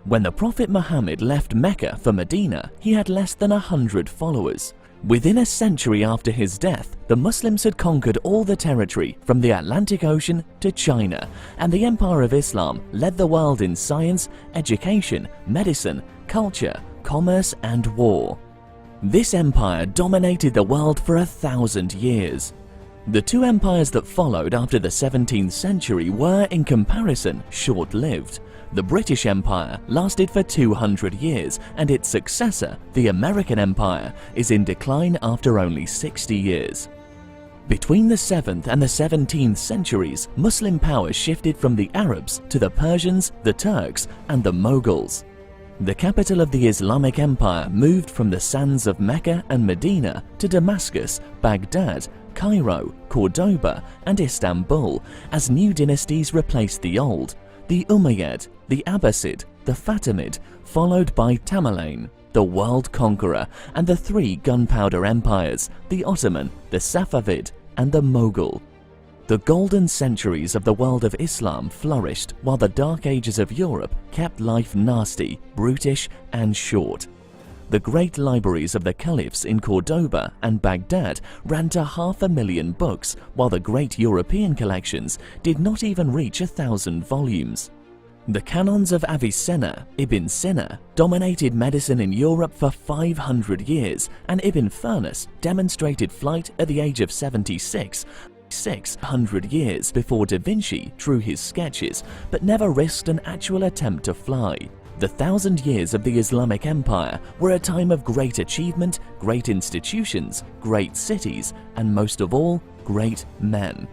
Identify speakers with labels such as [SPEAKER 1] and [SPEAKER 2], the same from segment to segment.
[SPEAKER 1] When the Prophet Muhammad left Mecca for Medina, he had less than 100 followers. Within a century after his death, the Muslims had conquered all the territory from the Atlantic Ocean to China, and the Empire of Islam led the world in science, education, medicine, culture, commerce, and war. This empire dominated the world for 1,000 years. The two empires that followed after the 17th century were, in comparison, short-lived. The British Empire lasted for 200 years, and its successor, the American Empire, is in decline after only 60 years. Between the 7th and the 17th centuries, Muslim power shifted from the Arabs to the Persians, the Turks, and the Mughals. The capital of the Islamic Empire moved from the sands of Mecca and Medina to Damascus, Baghdad, Cairo, Cordoba, and Istanbul as new dynasties replaced the old: the Umayyad, the Abbasid, the Fatimid, followed by Tamerlane, the world conqueror, and the three gunpowder empires: the Ottoman, the Safavid, and the Mughal. The golden centuries of the world of Islam flourished, while the dark ages of Europe kept life nasty, brutish, and short. The great libraries of the caliphs in Cordoba and Baghdad ran to 500,000 books, while the great European collections did not even reach 1,000 volumes. The canons of Avicenna, Ibn Sina, dominated medicine in Europe for 500 years, and Ibn Furnus demonstrated flight at the age of 76, 600 years before Da Vinci drew his sketches, but never risked an actual attempt to fly. The 1,000 years of the Islamic Empire were a time of great achievement, great institutions, great cities, and most of all, great men.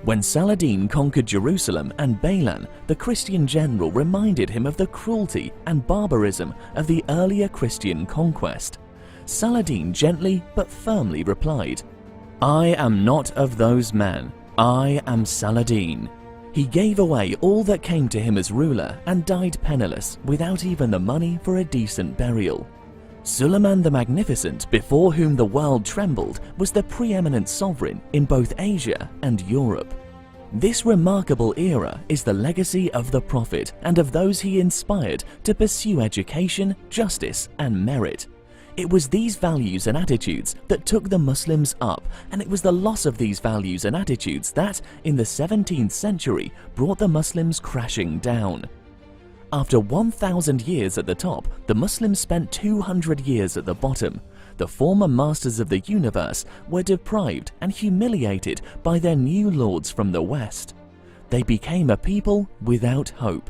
[SPEAKER 1] When Saladin conquered Jerusalem and Bailan, the Christian general reminded him of the cruelty and barbarism of the earlier Christian conquest. Saladin gently but firmly replied, "I am not of those men. I am Saladin." He gave away all that came to him as ruler and died penniless, without even the money for a decent burial. Suleiman the Magnificent, before whom the world trembled, was the preeminent sovereign in both Asia and Europe. This remarkable era is the legacy of the Prophet and of those he inspired to pursue education, justice, and merit. It was these values and attitudes that took the Muslims up, and it was the loss of these values and attitudes that, in the 17th century, brought the Muslims crashing down. After 1,000 years at the top, the Muslims spent 200 years at the bottom. The former masters of the universe were deprived and humiliated by their new lords from the West. They became a people without hope.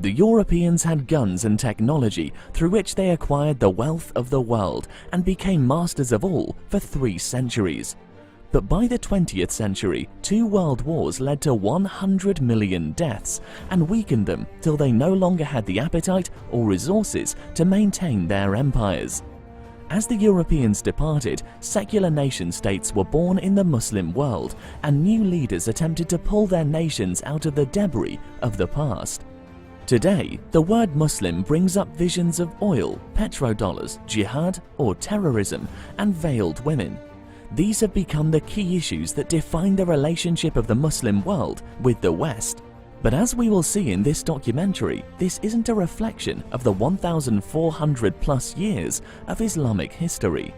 [SPEAKER 1] The Europeans had guns and technology through which they acquired the wealth of the world and became masters of all for 3 centuries. But by the 20th century, 2 world wars led to 100 million deaths and weakened them till they no longer had the appetite or resources to maintain their empires. As the Europeans departed, secular nation-states were born in the Muslim world, and new leaders attempted to pull their nations out of the debris of the past. Today, the word Muslim brings up visions of oil, petrodollars, jihad, or terrorism, and veiled women. These have become the key issues that define the relationship of the Muslim world with the West. But as we will see in this documentary, this isn't a reflection of the 1,400 plus years of Islamic history.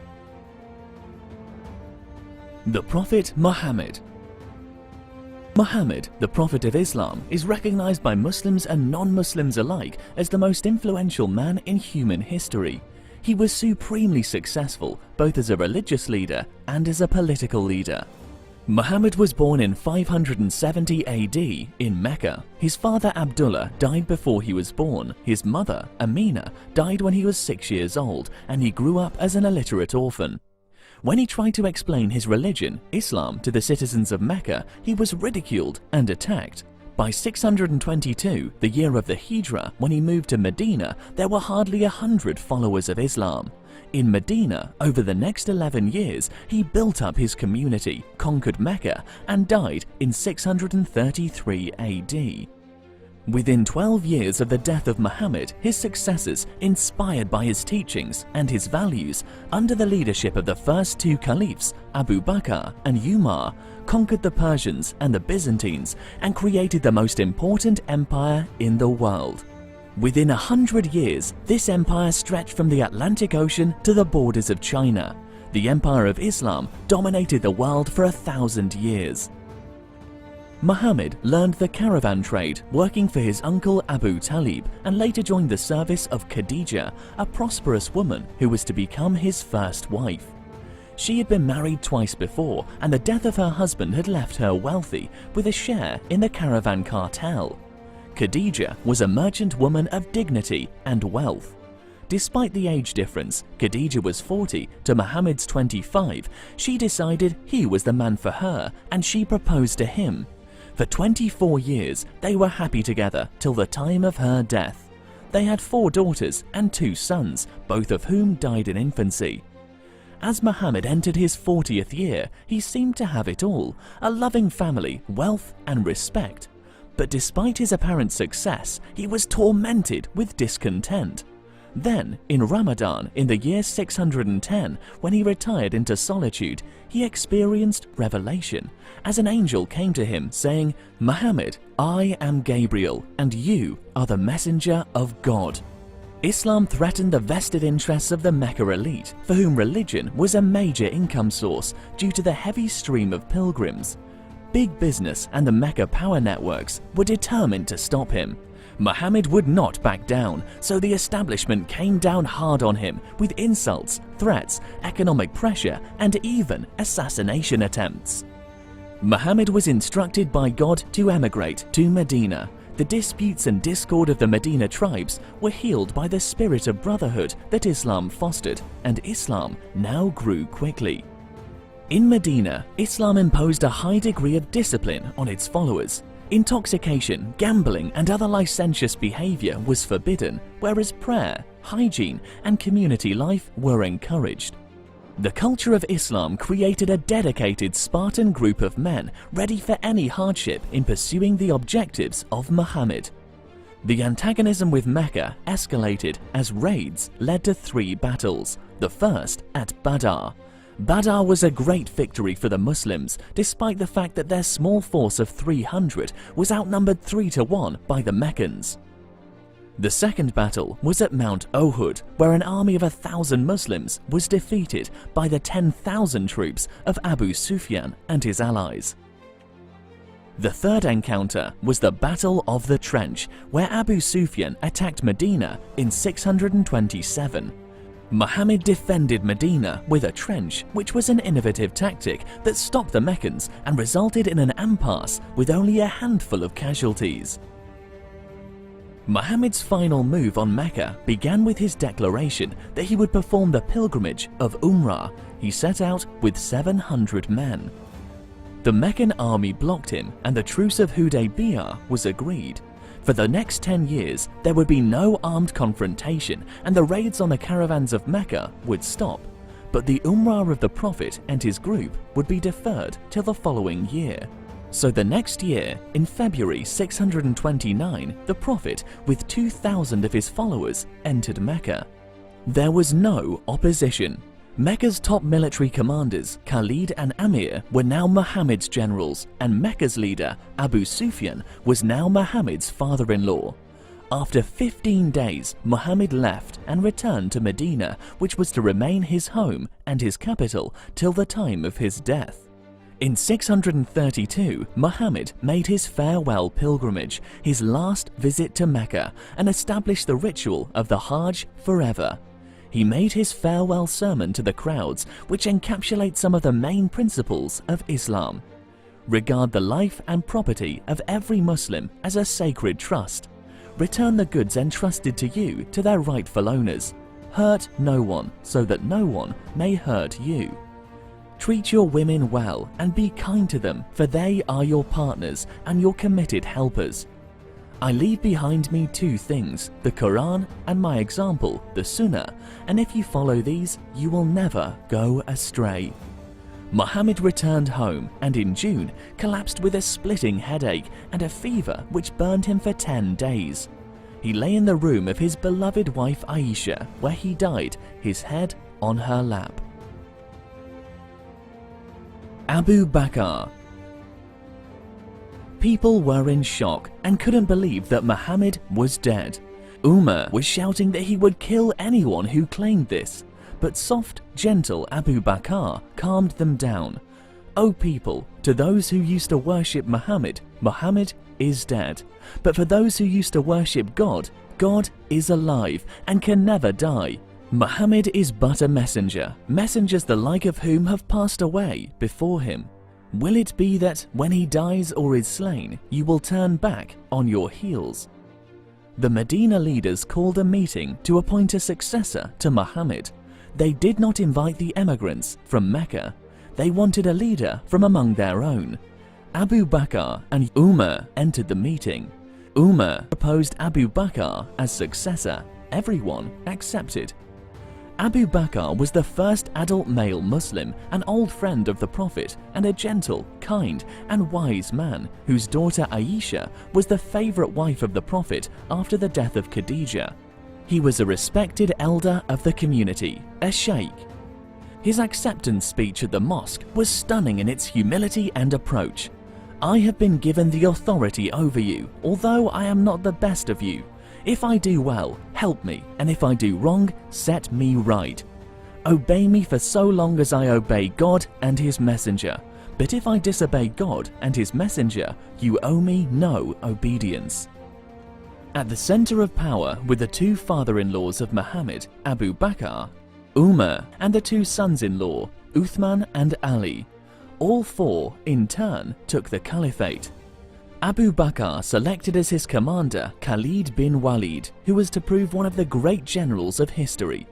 [SPEAKER 1] The Prophet Muhammad. Muhammad, the Prophet of Islam, is recognized by Muslims and non-Muslims alike as the most influential man in human history. He was supremely successful both as a religious leader and as a political leader. Muhammad was born in 570 AD in Mecca. His father Abdullah died before he was born. His mother, Amina, died when he was 6 years old, and he grew up as an illiterate orphan. When he tried to explain his religion, Islam, to the citizens of Mecca, he was ridiculed and attacked. By 622, the year of the Hijrah, when he moved to Medina, there were hardly 100 followers of Islam. In Medina, over the next 11 years, he built up his community, conquered Mecca, and died in 633 AD. Within 12 years of the death of Muhammad, his successors, inspired by his teachings and his values, under the leadership of the first 2 caliphs, Abu Bakr and Umar, conquered the Persians and the Byzantines and created the most important empire in the world. Within 100 years, this empire stretched from the Atlantic Ocean to the borders of China. The Empire of Islam dominated the world for 1,000 years. Muhammad learned the caravan trade working for his uncle Abu Talib and later joined the service of Khadija, a prosperous woman who was to become his first wife. She had been married twice before, and the death of her husband had left her wealthy with a share in the caravan cartel. Khadija was a merchant woman of dignity and wealth. Despite the age difference, Khadija was 40 to Muhammad's 25, she decided he was the man for her and she proposed to him. For 24 years, they were happy together till the time of her death. They had 4 daughters and 2 sons, both of whom died in infancy. As Muhammad entered his 40th year, he seemed to have it all, a loving family, wealth and respect. But despite his apparent success, he was tormented with discontent. Then, in Ramadan, in the year 610, when he retired into solitude, he experienced revelation, as an angel came to him saying, "Muhammad, I am Gabriel, and you are the messenger of God." Islam threatened the vested interests of the Mecca elite, for whom religion was a major income source due to the heavy stream of pilgrims. Big business and the Mecca power networks were determined to stop him. Muhammad would not back down, so the establishment came down hard on him with insults, threats, economic pressure, and even assassination attempts. Muhammad was instructed by God to emigrate to Medina. The disputes and discord of the Medina tribes were healed by the spirit of brotherhood that Islam fostered, and Islam now grew quickly. In Medina, Islam imposed a high degree of discipline on its followers. Intoxication, gambling, and other licentious behavior was forbidden, whereas prayer, hygiene, and community life were encouraged. The culture of Islam created a dedicated Spartan group of men ready for any hardship in pursuing the objectives of Muhammad. The antagonism with Mecca escalated as raids led to 3 battles, the first at Badr. Badr was a great victory for the Muslims, despite the fact that their small force of 300 was outnumbered 3 to 1 by the Meccans. The second battle was at Mount Uhud, where an army of 1,000 Muslims was defeated by the 10,000 troops of Abu Sufyan and his allies. The third encounter was the Battle of the Trench, where Abu Sufyan attacked Medina in 627. Muhammad defended Medina with a trench, which was an innovative tactic that stopped the Meccans and resulted in an impasse with only a handful of casualties. Muhammad's final move on Mecca began with his declaration that he would perform the pilgrimage of Umrah. He set out with 700 men. The Meccan army blocked him and the truce of Hudaybiyah was agreed. For the next 10 years, there would be no armed confrontation and the raids on the caravans of Mecca would stop. But the Umrah of the Prophet and his group would be deferred till the following year. So the next year, in February 629, the Prophet, with 2,000 of his followers, entered Mecca. There was no opposition. Mecca's top military commanders, Khalid and Amir, were now Muhammad's generals, and Mecca's leader, Abu Sufyan, was now Muhammad's father-in-law. After 15 days, Muhammad left and returned to Medina, which was to remain his home and his capital till the time of his death. In 632, Muhammad made his farewell pilgrimage, his last visit to Mecca, and established the ritual of the Hajj forever. He made his farewell sermon to the crowds, which encapsulates some of the main principles of Islam. Regard the life and property of every Muslim as a sacred trust. Return the goods entrusted to you to their rightful owners. Hurt no one, so that no one may hurt you. Treat your women well and be kind to them, for they are your partners and your committed helpers. I leave behind me 2 things, the Quran and my example, the Sunnah, and if you follow these, you will never go astray. Muhammad returned home and in June collapsed with a splitting headache and a fever which burned him for 10 days. He lay in the room of his beloved wife Aisha, where he died, his head on her lap. Abu Bakr. People were in shock and couldn't believe that Muhammad was dead. Umar was shouting that he would kill anyone who claimed this, but soft, gentle Abu Bakr calmed them down. "O people, to those who used to worship Muhammad, Muhammad is dead. But for those who used to worship God, God is alive and can never die. Muhammad is but a messenger, messengers the like of whom have passed away before him. Will it be that when he dies or is slain, you will turn back on your heels?" The Medina leaders called a meeting to appoint a successor to Muhammad. They did not invite the emigrants from Mecca. They wanted a leader from among their own. Abu Bakr and Umar entered the meeting. Umar proposed Abu Bakr as successor. Everyone accepted. Abu Bakr was the first adult male Muslim, an old friend of the Prophet, and a gentle, kind, and wise man whose daughter Aisha was the favorite wife of the Prophet after the death of Khadijah. He was a respected elder of the community, a sheikh. His acceptance speech at the mosque was stunning in its humility and approach. "I have been given the authority over you, although I am not the best of you. If I do well, help me, and if I do wrong, set me right. Obey me for so long as I obey God and His Messenger. But if I disobey God and His Messenger, you owe me no obedience." At the center of power were the two father-in-laws of Muhammad, Abu Bakr, Umar, and the two sons-in-law, Uthman and Ali. All four, in turn, took the caliphate. Abu Bakr selected as his commander Khalid bin Walid, who was to prove one of the great generals of history.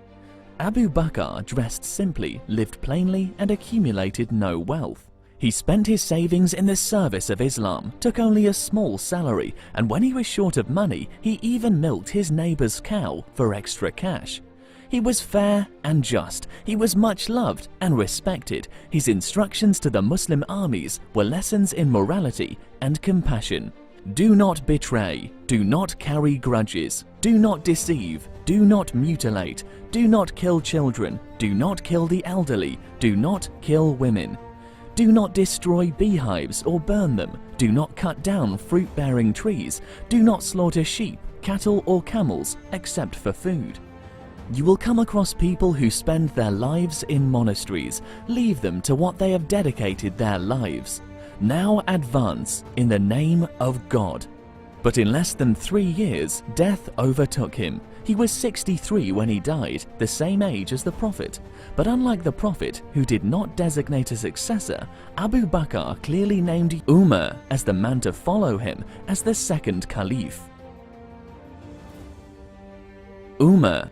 [SPEAKER 1] Abu Bakr dressed simply, lived plainly, and accumulated no wealth. He spent his savings in the service of Islam, took only a small salary, and when he was short of money, he even milked his neighbor's cow for extra cash. He was fair and just. He was much loved and respected. His instructions to the Muslim armies were lessons in morality and compassion. Do not betray. Do not carry grudges. Do not deceive. Do not mutilate. Do not kill children. Do not kill the elderly. Do not kill women. Do not destroy beehives or burn them. Do not cut down fruit-bearing trees. Do not slaughter sheep, cattle, or camels except for food. You will come across people who spend their lives in monasteries. Leave them to what they have dedicated their lives. Now advance in the name of God. But in less than 3 years, death overtook him. He was 63 when he died, the same age as the Prophet. But unlike the Prophet, who did not designate a successor, Abu Bakr clearly named Umar as the man to follow him as the second caliph. Umar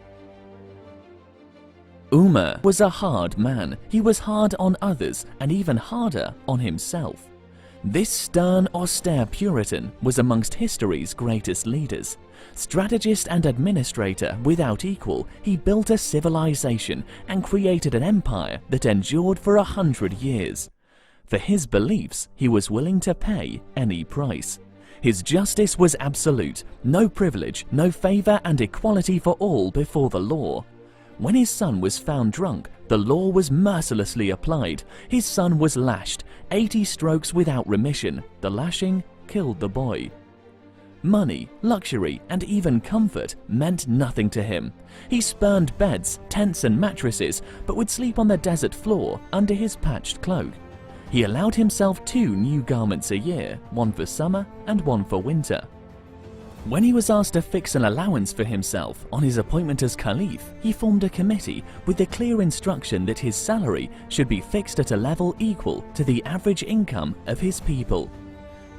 [SPEAKER 1] was a hard man. He was hard on others and even harder on himself. This stern, austere Puritan was amongst history's greatest leaders. Strategist and administrator without equal, he built a civilization and created an empire that endured for 100 years. For his beliefs, he was willing to pay any price. His justice was absolute, no privilege, no favor, and equality for all before the law. When his son was found drunk, the law was mercilessly applied. His son was lashed, 80 strokes without remission. The lashing killed the boy. Money, luxury, and even comfort meant nothing to him. He spurned beds, tents, and mattresses, but would sleep on the desert floor under his patched cloak. He allowed himself 2 new garments a year, one for summer and one for winter. When he was asked to fix an allowance for himself on his appointment as caliph, he formed a committee with the clear instruction that his salary should be fixed at a level equal to the average income of his people.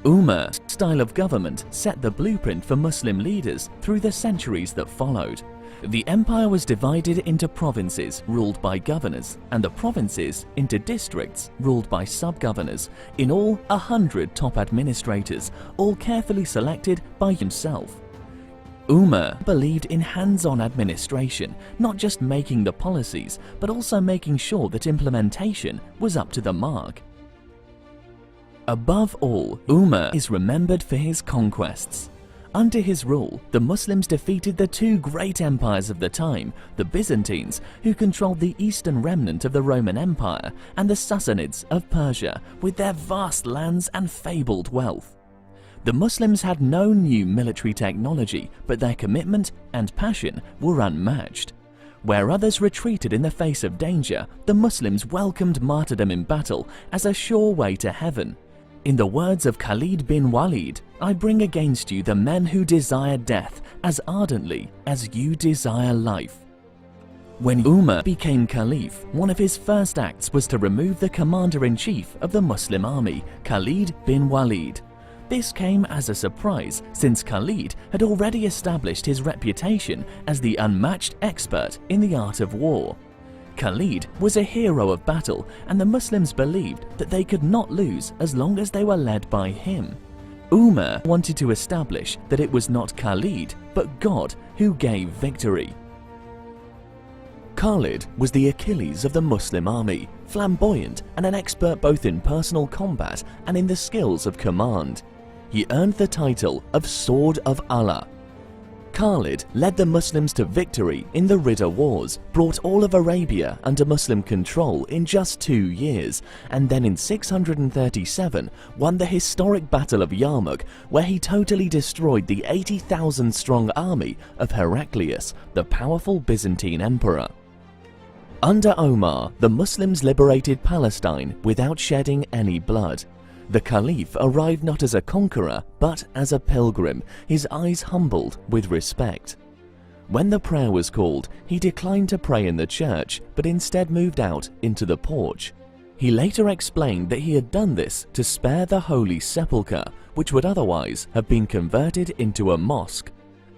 [SPEAKER 1] Umar's style of government set the blueprint for Muslim leaders through the centuries that followed. The empire was divided into provinces ruled by governors, and the provinces into districts ruled by sub-governors, in all 100 top administrators, all carefully selected by himself. Umar believed in hands-on administration, not just making the policies, but also making sure that implementation was up to the mark. Above all, Umar is remembered for his conquests. Under his rule, the Muslims defeated the 2 great empires of the time, the Byzantines, who controlled the eastern remnant of the Roman Empire, and the Sassanids of Persia, with their vast lands and fabled wealth. The Muslims had no new military technology, but their commitment and passion were unmatched. Where others retreated in the face of danger, the Muslims welcomed martyrdom in battle as a sure way to heaven. In the words of Khalid bin Walid, "I bring against you the men who desire death as ardently as you desire life." When Umar became caliph, one of his first acts was to remove the commander-in-chief of the Muslim army, Khalid bin Walid. This came as a surprise since Khalid had already established his reputation as the unmatched expert in the art of war. Khalid was a hero of battle, and the Muslims believed that they could not lose as long as they were led by him. Umar wanted to establish that it was not Khalid but God who gave victory. Khalid was the Achilles of the Muslim army, flamboyant and an expert both in personal combat and in the skills of command. He earned the title of Sword of Allah. Khalid led the Muslims to victory in the Ridda Wars, brought all of Arabia under Muslim control in just 2 years, and then in 637 won the historic Battle of Yarmouk, where he totally destroyed the 80,000-strong army of Heraclius, the powerful Byzantine emperor. Under Omar, the Muslims liberated Palestine without shedding any blood. The Caliph arrived not as a conqueror, but as a pilgrim, his eyes humbled with respect. When the prayer was called, he declined to pray in the church, but instead moved out into the porch. He later explained that he had done this to spare the Holy Sepulchre, which would otherwise have been converted into a mosque.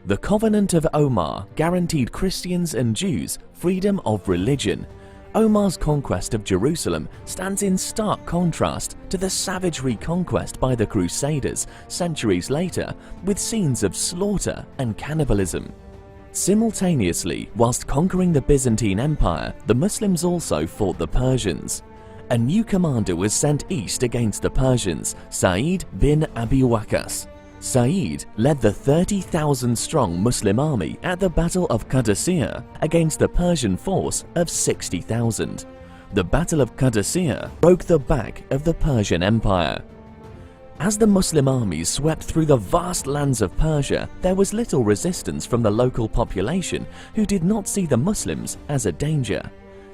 [SPEAKER 1] The Covenant of Omar guaranteed Christians and Jews freedom of religion. Omar's conquest of Jerusalem stands in stark contrast to the savage reconquest by the Crusaders centuries later, with scenes of slaughter and cannibalism. Simultaneously, whilst conquering the Byzantine Empire, the Muslims also fought the Persians. A new commander was sent east against the Persians, Sa'id bin Abi Waqqas. Sa'id led the 30,000-strong Muslim army at the Battle of Qadisiyah against the Persian force of 60,000. The Battle of Qadisiyah broke the back of the Persian Empire. As the Muslim armies swept through the vast lands of Persia, there was little resistance from the local population, who did not see the Muslims as a danger.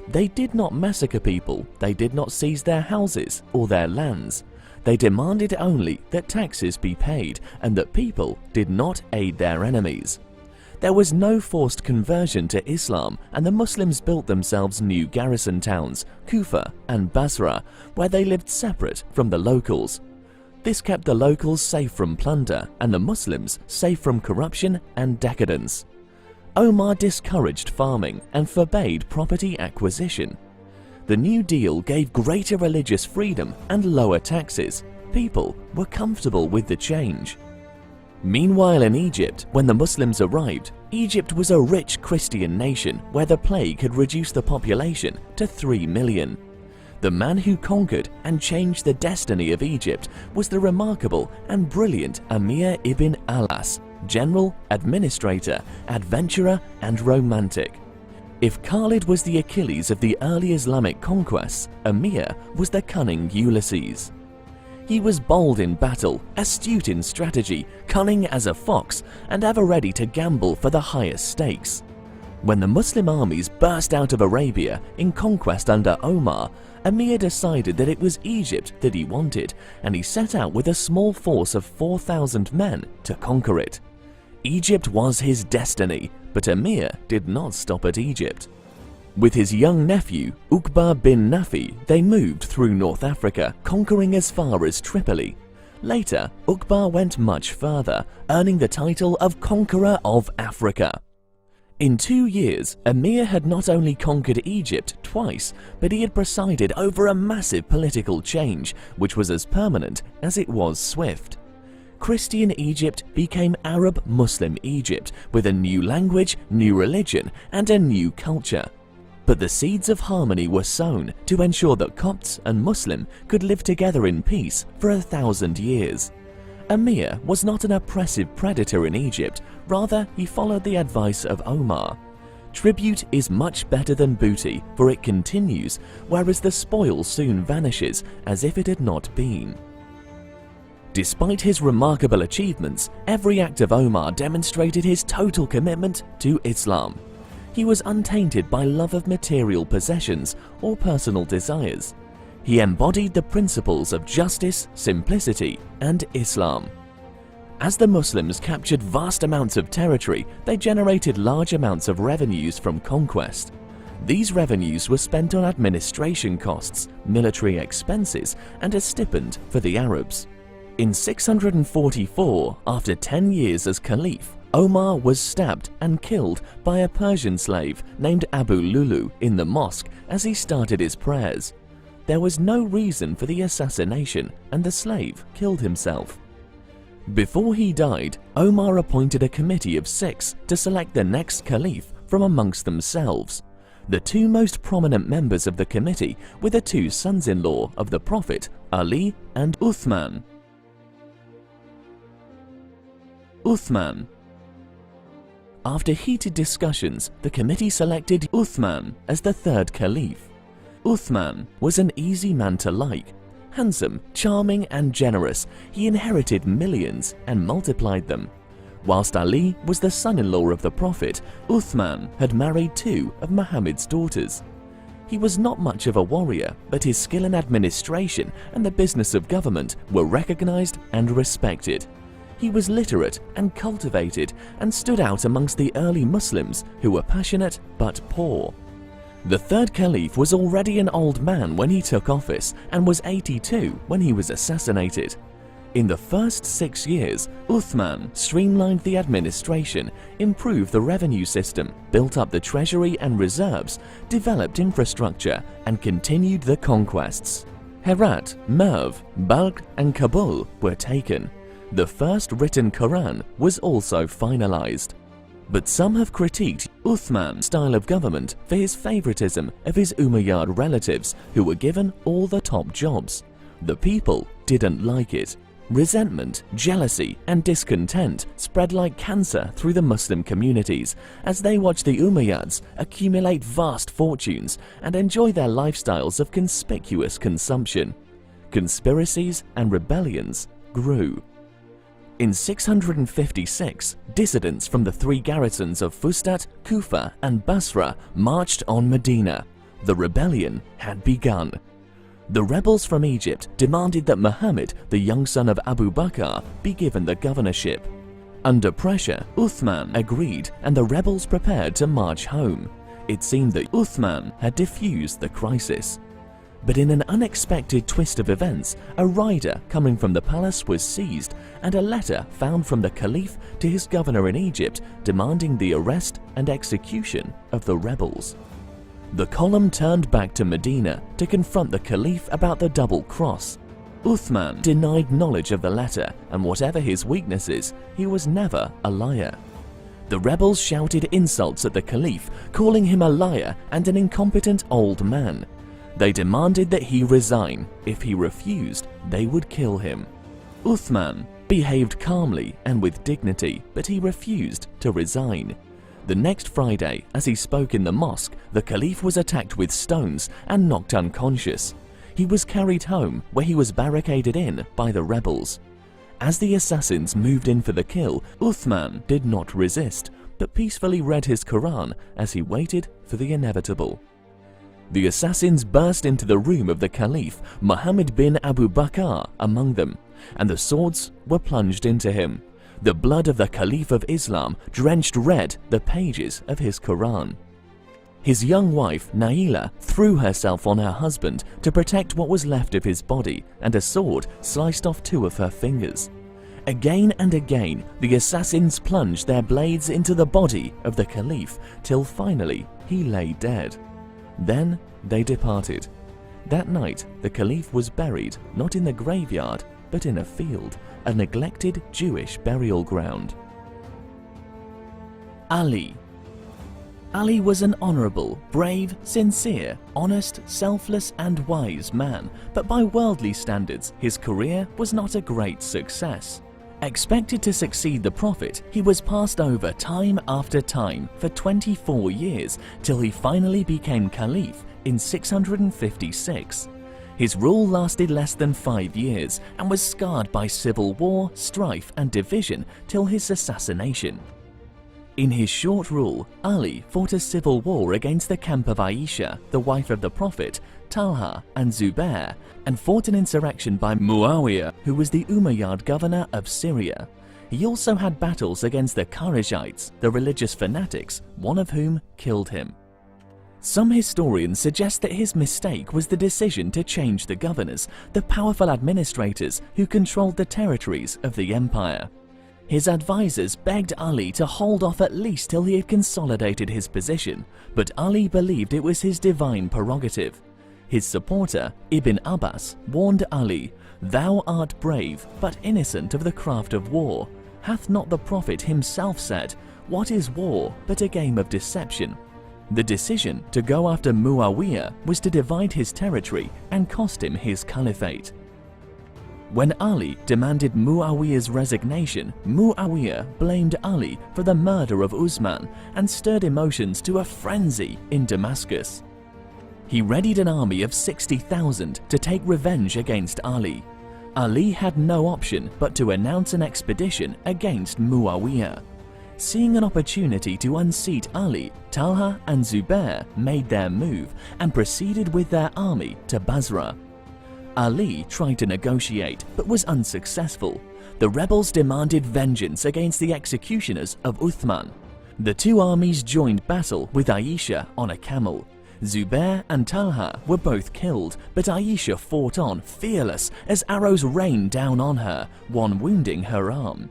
[SPEAKER 1] They did not massacre people, they did not seize their houses or their lands. They demanded only that taxes be paid and that people did not aid their enemies. There was no forced conversion to Islam, and the Muslims built themselves new garrison towns, Kufa and Basra, where they lived separate from the locals. This kept the locals safe from plunder and the Muslims safe from corruption and decadence. Omar discouraged farming and forbade property acquisition. The New Deal gave greater religious freedom and lower taxes. People were comfortable with the change. Meanwhile in Egypt, when the Muslims arrived, Egypt was a rich Christian nation where the plague had reduced the population to 3 million. The man who conquered and changed the destiny of Egypt was the remarkable and brilliant Amir ibn al-As, general, administrator, adventurer, and romantic. If Khalid was the Achilles of the early Islamic conquests, Amir was the cunning Ulysses. He was bold in battle, astute in strategy, cunning as a fox, and ever ready to gamble for the highest stakes. When the Muslim armies burst out of Arabia in conquest under Omar, Amir decided that it was Egypt that he wanted, and he set out with a small force of 4,000 men to conquer it. Egypt was his destiny, but Amir did not stop at Egypt. With his young nephew, Uqba bin Nafi, they moved through North Africa, conquering as far as Tripoli. Later, Uqba went much further, earning the title of Conqueror of Africa. In 2 years, Amir had not only conquered Egypt twice, but he had presided over a massive political change, which was as permanent as it was swift. Christian Egypt became Arab Muslim Egypt, with a new language, new religion, and a new culture. But the seeds of harmony were sown to ensure that Copts and Muslim could live together in peace for 1,000 years. Amir was not an oppressive predator in Egypt, rather he followed the advice of Omar. Tribute is much better than booty, for it continues, whereas the spoil soon vanishes as if it had not been. Despite his remarkable achievements, every act of Omar demonstrated his total commitment to Islam. He was untainted by love of material possessions or personal desires. He embodied the principles of justice, simplicity, and Islam. As the Muslims captured vast amounts of territory, they generated large amounts of revenues from conquest. These revenues were spent on administration costs, military expenses, and a stipend for the Arabs. In 644, after 10 years as Caliph, Omar was stabbed and killed by a Persian slave named Abu Lulu in the mosque as he started his prayers. There was no reason for the assassination, and the slave killed himself. Before he died, Omar appointed a committee of 6 to select the next Caliph from amongst themselves. The 2 most prominent members of the committee were the 2 sons-in-law of the Prophet, Ali and Uthman. After heated discussions, the committee selected Uthman as the 3rd Caliph. Uthman was an easy man to like. Handsome, charming, and generous, he inherited millions and multiplied them. Whilst Ali was the son-in-law of the Prophet, Uthman had married 2 of Muhammad's daughters. He was not much of a warrior, but his skill in administration and the business of government were recognized and respected. He was literate and cultivated and stood out amongst the early Muslims who were passionate but poor. The 3rd Caliph was already an old man when he took office and was 82 when he was assassinated. In the first 6 years, Uthman streamlined the administration, improved the revenue system, built up the treasury and reserves, developed infrastructure, and continued the conquests. Herat, Merv, Balkh, and Kabul were taken. The first written Quran was also finalized. But some have critiqued Uthman's style of government for his favoritism of his Umayyad relatives who were given all the top jobs. The people didn't like it. Resentment, jealousy, and discontent spread like cancer through the Muslim communities as they watched the Umayyads accumulate vast fortunes and enjoy their lifestyles of conspicuous consumption. Conspiracies and rebellions grew. In 656, dissidents from the 3 garrisons of Fustat, Kufa, and Basra marched on Medina. The rebellion had begun. The rebels from Egypt demanded that Muhammad, the young son of Abu Bakr, be given the governorship. Under pressure, Uthman agreed and the rebels prepared to march home. It seemed that Uthman had defused the crisis. But in an unexpected twist of events, a rider coming from the palace was seized and a letter found from the Caliph to his governor in Egypt demanding the arrest and execution of the rebels. The column turned back to Medina to confront the Caliph about the double cross. Uthman denied knowledge of the letter, and whatever his weaknesses, he was never a liar. The rebels shouted insults at the Caliph, calling him a liar and an incompetent old man. They demanded that he resign. If he refused, they would kill him. Uthman behaved calmly and with dignity, but he refused to resign. The next Friday, as he spoke in the mosque, the Caliph was attacked with stones and knocked unconscious. He was carried home, where he was barricaded in by the rebels. As the assassins moved in for the kill, Uthman did not resist, but peacefully read his Quran as he waited for the inevitable. The assassins burst into the room of the Caliph, Muhammad bin Abu Bakr among them, and the swords were plunged into him. The blood of the Caliph of Islam drenched red the pages of his Quran. His young wife, Naila, threw herself on her husband to protect what was left of his body, and a sword sliced off 2 of her fingers. Again and again, the assassins plunged their blades into the body of the Caliph, till finally he lay dead. Then they departed. That night, the Caliph was buried not in the graveyard, but in a field, a neglected Jewish burial ground. Ali. Ali was an honorable, brave, sincere, honest, selfless, and wise man, but by worldly standards, his career was not a great success. Expected to succeed the Prophet, he was passed over time after time for 24 years till he finally became Caliph in 656. His rule lasted less than 5 years and was scarred by civil war, strife and division till his assassination. In his short rule, Ali fought a civil war against the camp of Aisha, the wife of the Prophet, Talha and Zubair, and fought an insurrection by Muawiyah, who was the Umayyad governor of Syria. He also had battles against the Kharijites, the religious fanatics, one of whom killed him. Some historians suggest that his mistake was the decision to change the governors, the powerful administrators who controlled the territories of the empire. His advisors begged Ali to hold off at least till he had consolidated his position, but Ali believed it was his divine prerogative. His supporter, Ibn Abbas, warned Ali, "Thou art brave, but innocent of the craft of war. Hath not the Prophet himself said, 'What is war but a game of deception?'" The decision to go after Muawiyah was to divide his territory and cost him his caliphate. When Ali demanded Muawiyah's resignation, Muawiyah blamed Ali for the murder of Uthman and stirred emotions to a frenzy in Damascus. He readied an army of 60,000 to take revenge against Ali. Ali had no option but to announce an expedition against Muawiyah. Seeing an opportunity to unseat Ali, Talha and Zubair made their move and proceeded with their army to Basra. Ali tried to negotiate but was unsuccessful. The rebels demanded vengeance against the executioners of Uthman. The two armies joined battle with Aisha on a camel. Zubair and Talha were both killed, but Aisha fought on, fearless, as arrows rained down on her, one wounding her arm.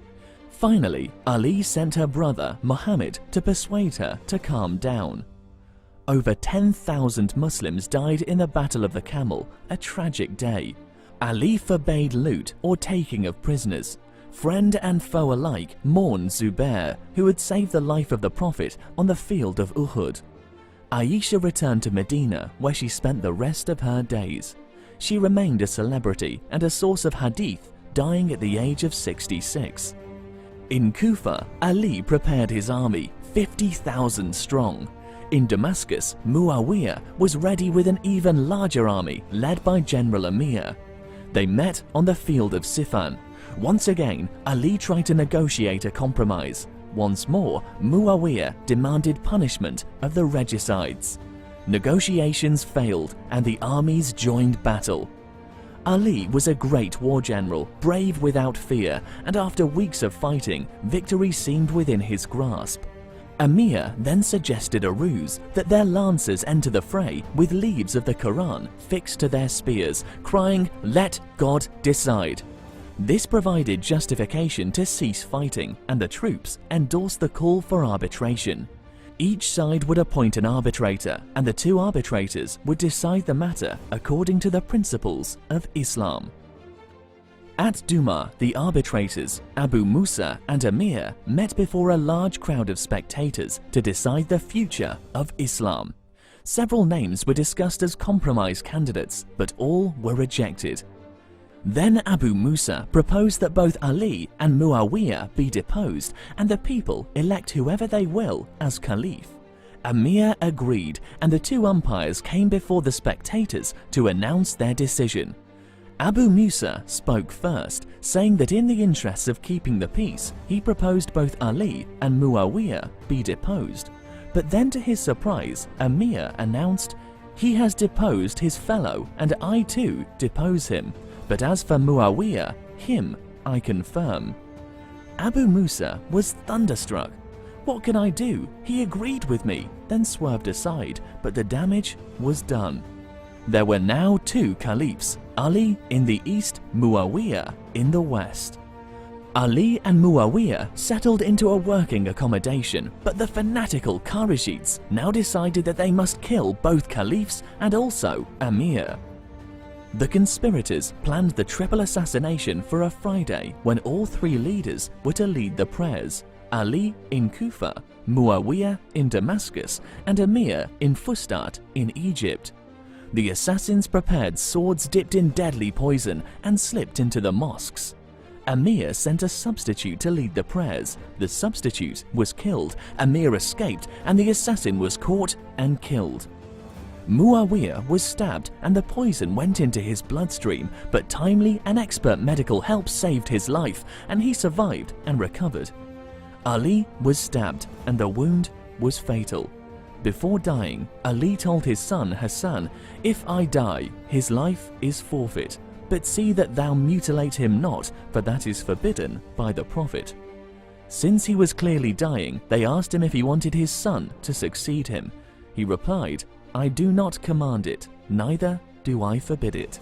[SPEAKER 1] Finally, Ali sent her brother, Muhammad, to persuade her to calm down. Over 10,000 Muslims died in the Battle of the Camel, a tragic day. Ali forbade loot or taking of prisoners. Friend and foe alike mourned Zubair, who had saved the life of the Prophet on the field of Uhud. Aisha returned to Medina, where she spent the rest of her days. She remained a celebrity and a source of hadith, dying at the age of 66. In Kufa, Ali prepared his army, 50,000 strong. In Damascus, Muawiyah was ready with an even larger army led by General Amir. They met on the field of Sifan. Once again, Ali tried to negotiate a compromise. Once more, Muawiyah demanded punishment of the regicides. Negotiations failed and the armies joined battle. Ali was a great war general, brave without fear, and after weeks of fighting, victory seemed within his grasp. Amir then suggested a ruse that their lancers enter the fray with leaves of the Quran fixed to their spears, crying, "Let God decide." This provided justification to cease fighting, and the troops endorsed the call for arbitration. Each side would appoint an arbitrator, and the two arbitrators would decide the matter according to the principles of Islam. At Duma, the arbitrators, Abu Musa and Amir, met before a large crowd of spectators to decide the future of Islam. Several names were discussed as compromise candidates, but all were rejected. Then Abu Musa proposed that both Ali and Muawiyah be deposed and the people elect whoever they will as caliph. Amir agreed, and the two umpires came before the spectators to announce their decision. Abu Musa spoke first, saying that in the interests of keeping the peace, he proposed both Ali and Muawiyah be deposed. But then to his surprise, Amir announced, "He has deposed his fellow, and I too depose him. But as for Muawiyah, him I confirm." Abu Musa was thunderstruck. "What can I do? He agreed with me," then swerved aside, but the damage was done. There were now two caliphs, Ali in the east, Muawiyah in the west. Ali and Muawiyah settled into a working accommodation, but the fanatical Kharijites now decided that they must kill both caliphs and also Amir. The conspirators planned the triple assassination for a Friday when all three leaders were to lead the prayers: Ali in Kufa, Muawiyah in Damascus, and Amir in Fustat in Egypt. The assassins prepared swords dipped in deadly poison and slipped into the mosques. Amir sent a substitute to lead the prayers. The substitute was killed, Amir escaped, and the assassin was caught and killed. Muawiyah was stabbed and the poison went into his bloodstream, but timely and expert medical help saved his life and he survived and recovered. Ali was stabbed and the wound was fatal. Before dying, Ali told his son Hassan, "If I die, his life is forfeit, but see that thou mutilate him not, for that is forbidden by the Prophet." Since he was clearly dying, they asked him if he wanted his son to succeed him. He replied, "I do not command it, neither do I forbid it."